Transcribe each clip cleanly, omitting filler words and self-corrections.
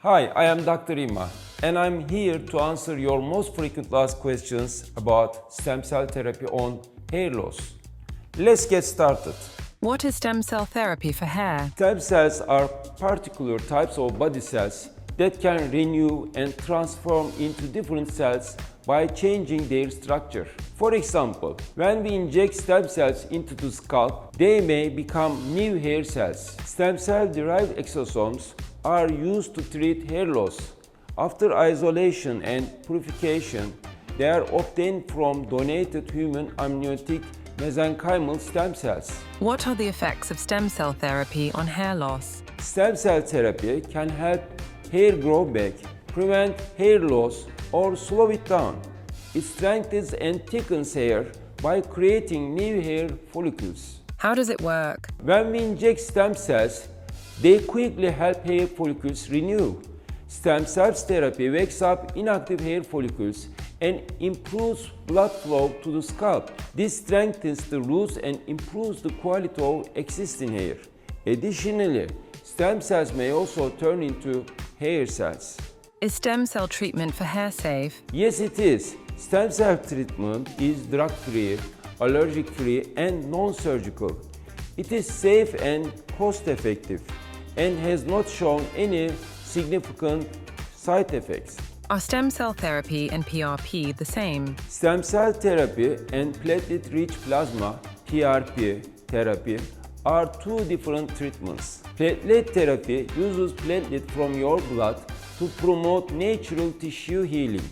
Hi, I am Dr. IMA and I'm here to answer your most frequently asked questions about stem cell therapy on hair loss. Let's get started. What is stem cell therapy for hair? Stem cells are particular types of body cells that can renew and transform into different cells by changing their structure. For example, when we inject stem cells into the scalp, they may become new hair cells. Stem cell-derived exosomes are used to treat hair loss. After isolation and purification, they are obtained from donated human amniotic mesenchymal stem cells. What are the effects of stem cell therapy on hair loss? Stem cell therapy can help hair grow back, prevent hair loss, or slow it down. It strengthens and thickens hair by creating new hair follicles. How does it work? When we inject stem cells, they quickly help hair follicles renew. Stem cells therapy wakes up inactive hair follicles and improves blood flow to the scalp. This strengthens the roots and improves the quality of existing hair. Additionally, stem cells may also turn into hair cells. Is stem cell treatment for hair safe? Yes, it is. Stem cell treatment is drug-free, allergic-free, and non-surgical. It is safe and cost-effective and has not shown any significant side effects. Are stem cell therapy and PRP the same? Stem cell therapy and platelet-rich plasma (PRP) therapy are two different treatments. Platelet therapy uses platelets from your blood to promote natural tissue healing.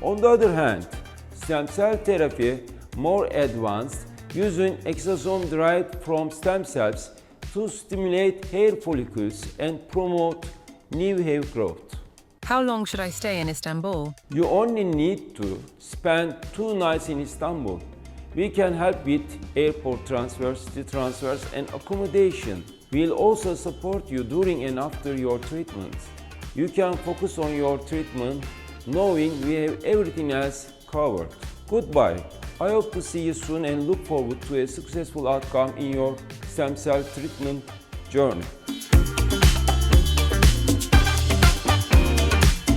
On the other hand, stem cell therapy, more advanced, using exosome derived from stem cells to stimulate hair follicles and promote new hair growth. How long should I stay in Istanbul? You only need to spend 2 nights in Istanbul. We can help with airport transfers, city transfers, and accommodation. We'll also support you during and after your treatment. You can focus on your treatment knowing we have everything else covered. Goodbye. I hope to see you soon and look forward to a successful outcome in your stem cell treatment journey.